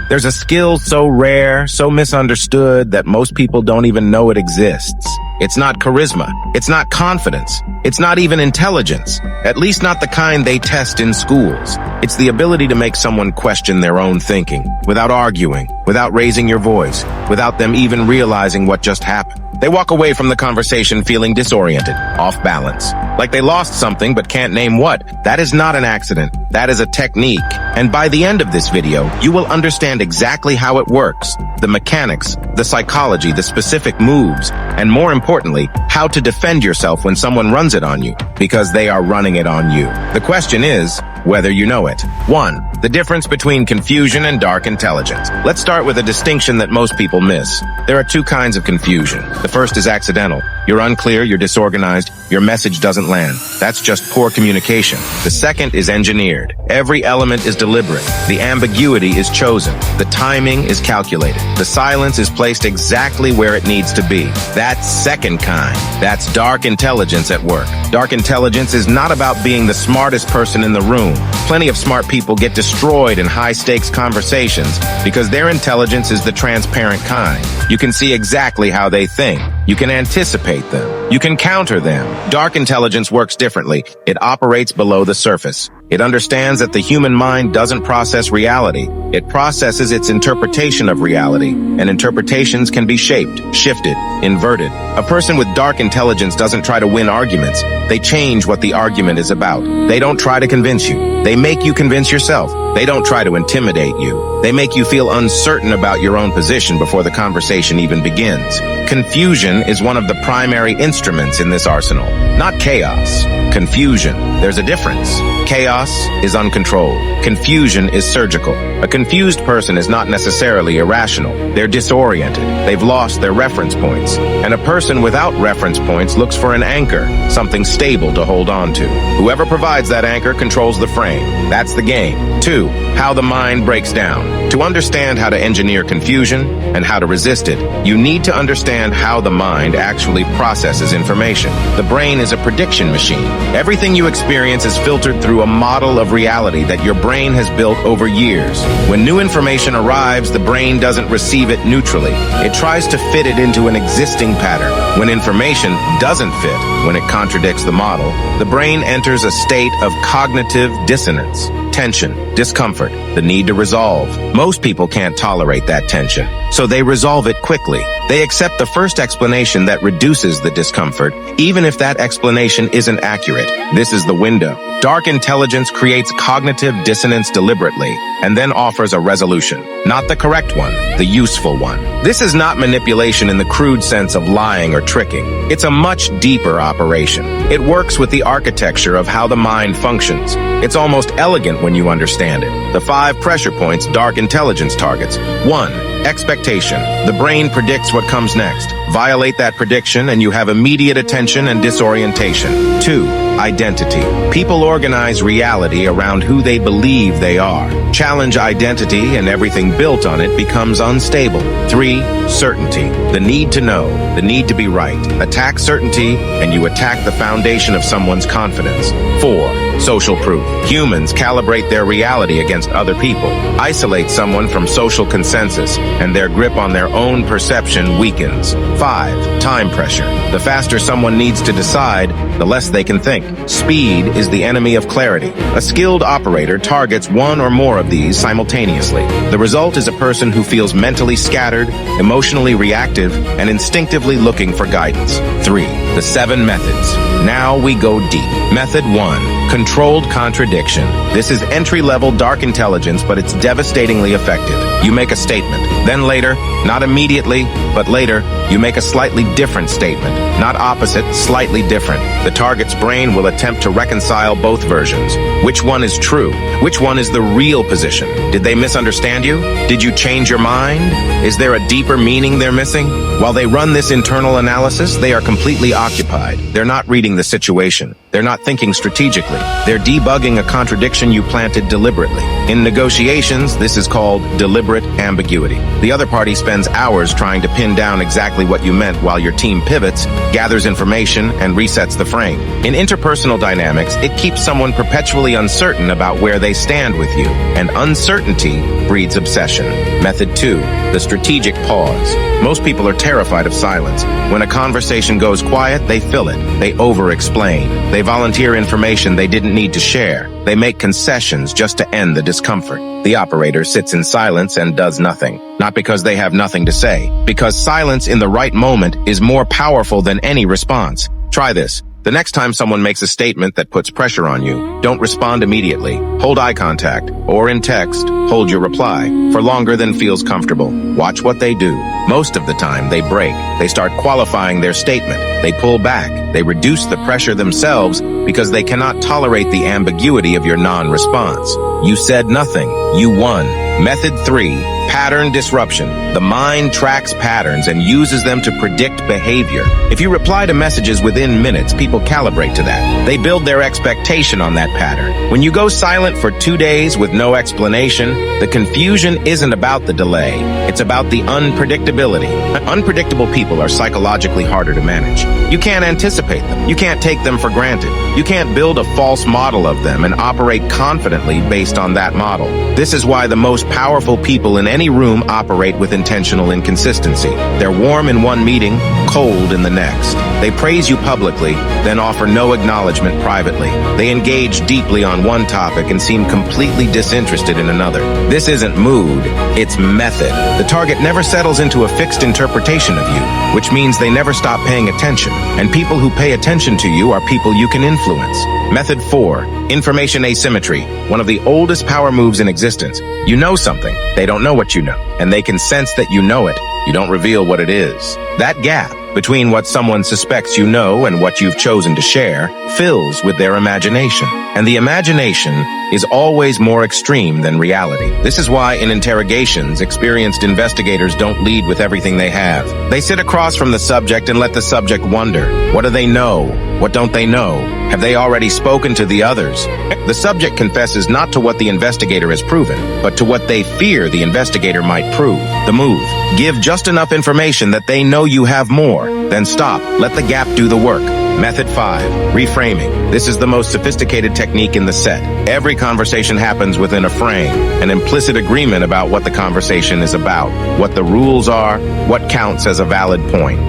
There's a skill so rare, so misunderstood, that most people don't even know it exists. It's not charisma. It's not confidence. It's not even intelligence. At least not the kind they test in schools. It's the ability to make someone question their own thinking, without arguing, without raising your voice, without them even realizing what just happened. They walk away from the conversation feeling disoriented, off balance, like they lost something but can't name what. That is not an accident. That is a technique. And by the end of this video, you will understand exactly how it works, the mechanics, the psychology, the specific moves, and more importantly, how to defend yourself when someone runs it on you, because they are running it on you. The question is whether you know it. 1. The difference between confusion and dark intelligence. Let's start with a distinction that most people miss. There are two kinds of confusion. The first is accidental. You're unclear, you're disorganized, your message doesn't land. That's just poor communication. The second is engineered. Every element is deliberate. The ambiguity is chosen. The timing is calculated. The silence is placed exactly where it needs to be. That's second kind. That's dark intelligence at work. Dark intelligence is not about being the smartest person in the room. Plenty of smart people get destroyed in high-stakes conversations because their intelligence is the transparent kind. You can see exactly how they think. You can anticipate them. You can counter them. Dark intelligence works differently. It operates below the surface. It understands that the human mind doesn't process reality. It processes its interpretation of reality, and interpretations can be shaped, shifted, inverted. A person with dark intelligence doesn't try to win arguments. They change what the argument is about. They don't try to convince you. They make you convince yourself. They don't try to intimidate you. They make you feel uncertain about your own position before the conversation even begins. Confusion is one of the primary instruments in this arsenal, not chaos. Confusion. There's a difference. Chaos is uncontrolled. Confusion is surgical. A confused person is not necessarily irrational. They're disoriented. They've lost their reference points. And a person without reference points looks for an anchor, something stable to hold on to. Whoever provides that anchor controls the frame. That's the game. 2. How the mind breaks down. To understand how to engineer confusion and how to resist it, you need to understand how the mind actually processes information. The brain is a prediction machine. Everything you experience is filtered through a model of reality that your brain has built over years. When new information arrives, the brain doesn't receive it neutrally. It tries to fit it into an existing pattern. When information doesn't fit, when it contradicts the model, the brain enters a state of cognitive dissonance. Tension, discomfort, the need to resolve. Most people can't tolerate that tension, so they resolve it quickly. They accept the first explanation that reduces the discomfort, even if that explanation isn't accurate. This is the window. Dark intelligence creates cognitive dissonance deliberately, and then offers a resolution. Not the correct one, the useful one. This is not manipulation in the crude sense of lying or tricking. It's a much deeper operation. It works with the architecture of how the mind functions. It's almost elegant when you understand it. The 5 pressure points dark intelligence targets. 1. Expectation. The brain predicts what comes next. Violate that prediction and you have immediate attention and disorientation. 2. Identity. People organize reality around who they believe they are. Challenge identity and everything built on it becomes unstable. 3. Certainty. The need to know, the need to be right. Attack certainty and you attack the foundation of someone's confidence. 4. Social proof. Humans calibrate their reality against other people. Isolate someone from social consensus and their grip on their own perception weakens. 5. Time pressure. The faster someone needs to decide, the less they can think. Speed is the enemy of clarity. A skilled operator targets one or more of these simultaneously. The result is a person who feels mentally scattered, emotionally reactive, and instinctively looking for guidance. 3. The 7 methods. Now we go deep. Method 1. Controlled contradiction. This is entry-level dark intelligence, but it's devastatingly effective. You make a statement. Then later, not immediately, but later, you make a slightly different statement. Not opposite, slightly different. The target's brain will attempt to reconcile both versions. Which one is true? Which one is the real position? Did they misunderstand you? Did you change your mind? Is there a deeper meaning they're missing? While they run this internal analysis, they are completely occupied. They're not reading the situation. They're not thinking strategically. They're debugging a contradiction you planted deliberately. In negotiations, this is called deliberate ambiguity. The other party spends hours trying to pin down exactly what you meant while your team pivots, gathers information, and resets the frame. In interpersonal dynamics, it keeps someone perpetually uncertain about where they stand with you, and uncertainty breeds obsession. Method 2, the strategic pause. Most people are terrified of silence. When a conversation goes quiet, they fill it. They over-explain. They volunteer information they didn't need to share. They make concessions just to end the discomfort. The operator sits in silence and does nothing. Not because they have nothing to say, because silence in the right moment is more powerful than any response. Try this. The next time someone makes a statement that puts pressure on you, don't respond immediately. Hold eye contact, or in text, hold your reply for longer than feels comfortable. Watch what they do. Most of the time, they break. They start qualifying their statement. They pull back. They reduce the pressure themselves because they cannot tolerate the ambiguity of your non-response. You said nothing. You won. Method 3, pattern disruption. The mind tracks patterns and uses them to predict behavior. If you reply to messages within minutes, people calibrate to that. They build their expectation on that pattern. When you go silent for 2 days with no explanation, the confusion isn't about the delay. It's about the unpredictability. Unpredictable people are psychologically harder to manage. You can't anticipate them. You can't take them for granted. You can't build a false model of them and operate confidently based on that model. This is why the most powerful people in any room operate with intentional inconsistency. They're warm in one meeting, cold in the next. They praise you publicly, then offer no acknowledgement privately. They engage deeply on one topic and seem completely disinterested in another. This isn't mood, it's method. The target never settles into a fixed interpretation of you, which means they never stop paying attention. And people who pay attention to you are people you can influence. Method 4, information asymmetry, one of the oldest power moves in existence. You know something, they don't know what you know, and they can sense that you know it. You don't reveal what it is. That gap between what someone suspects you know and what you've chosen to share fills with their imagination. And the imagination is always more extreme than reality. This is why in interrogations, experienced investigators don't lead with everything they have. They sit across from the subject and let the subject wonder. What do they know? What don't they know? Have they already spoken to the others? The subject confesses not to what the investigator has proven, but to what they fear the investigator might prove. The move. Give just enough information that they know you have more. Then stop. Let the gap do the work. Method 5, reframing. This is the most sophisticated technique in the set. Every conversation happens within a frame, an implicit agreement about what the conversation is about, what the rules are, what counts as a valid point.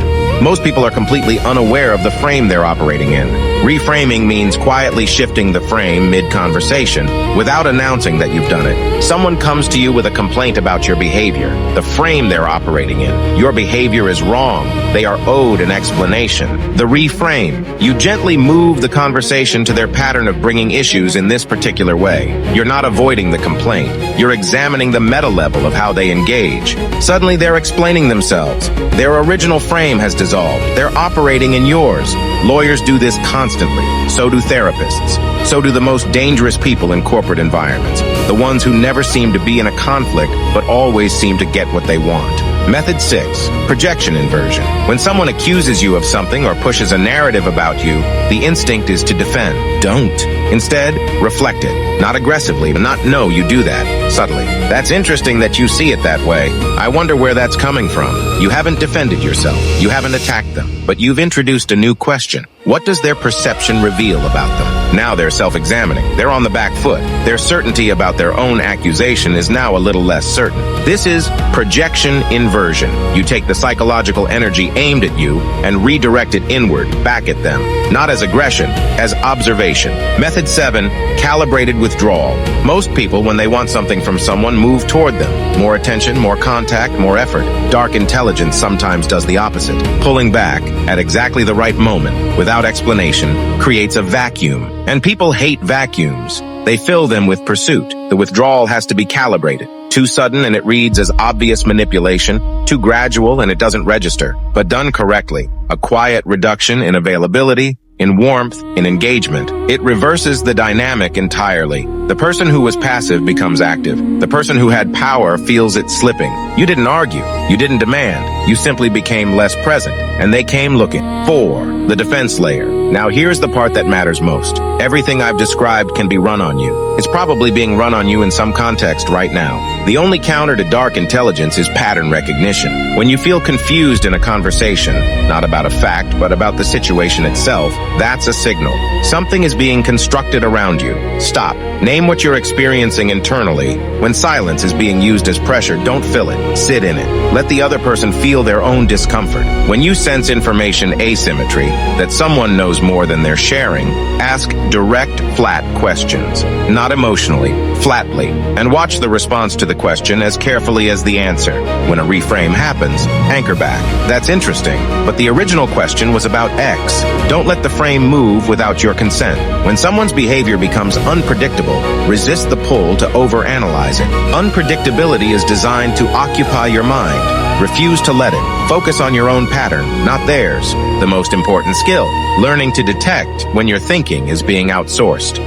Most people are completely unaware of the frame they're operating in. Reframing means quietly shifting the frame mid-conversation without announcing that you've done it. Someone comes to you with a complaint about your behavior, the frame they're operating in. Your behavior is wrong. They are owed an explanation. The reframe. You gently move the conversation to their pattern of bringing issues in this particular way. You're not avoiding the complaint. You're examining the meta level of how they engage. Suddenly they're explaining themselves. Their original frame has dissolved. They're operating in yours. Lawyers do this constantly. So do therapists. So do the most dangerous people in corporate environments. The ones who never seem to be in a conflict, but always seem to get what they want. Method 6, projection inversion. When someone accuses you of something or pushes a narrative about you, the instinct is to defend. Don't. Instead, reflect it. Not aggressively, but not know you do that. Subtly. That's interesting that you see it that way. I wonder where that's coming from. You haven't defended yourself. You haven't attacked them. But you've introduced a new question. What does their perception reveal about them? Now they're self-examining. They're on the back foot. Their certainty about their own accusation is now a little less certain. This is projection inversion. You take the psychological energy aimed at you and redirect it inward, back at them. Not as aggression, as observation. Method 7, calibrated withdrawal. Most people, when they want something from someone, move toward them. More attention, more contact, more effort. Dark intelligence sometimes does the opposite. Pulling back at exactly the right moment, without explanation, creates a vacuum. And people hate vacuums. They fill them with pursuit. The withdrawal has to be calibrated. Too sudden and it reads as obvious manipulation. Too gradual and it doesn't register. But done correctly, a quiet reduction in availability in warmth, in engagement. It reverses the dynamic entirely. The person who was passive becomes active. The person who had power feels it slipping. You didn't argue. You didn't demand. You simply became less present, and they came looking. 4. The defense layer. Now here's the part that matters most. Everything I've described can be run on you. It's probably being run on you in some context right now. The only counter to dark intelligence is pattern recognition. When you feel confused in a conversation, not about a fact, but about the situation itself, that's a signal. Something is being constructed around you. Stop. Name what you're experiencing internally. When silence is being used as pressure, don't fill it. Sit in it. Let the other person feel their own discomfort. When you sense information asymmetry, that someone knows more than they're sharing, ask direct, flat questions. Not emotionally, flatly, and watch the response to the question as carefully as the answer. When a reframe happens, anchor back. That's interesting, but the original question was about X. Don't let the frame move without your consent. When someone's behavior becomes unpredictable, resist the pull to overanalyze it. Unpredictability is designed to occupy your mind. Refuse to let it. Focus on your own pattern, not theirs. The most important skill, learning to detect when your thinking is being outsourced.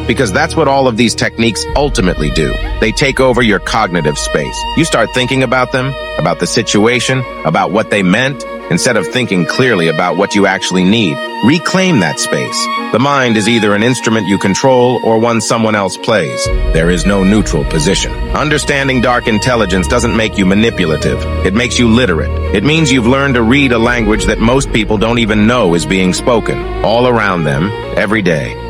Because that's what all of these techniques ultimately do. They take over your cognitive space. You start thinking about them, about the situation, about what they meant, instead of thinking clearly about what you actually need. Reclaim that space. The mind is either an instrument you control or one someone else plays. There is no neutral position. Understanding dark intelligence doesn't make you manipulative. It makes you literate. It means you've learned to read a language that most people don't even know is being spoken, all around them, every day.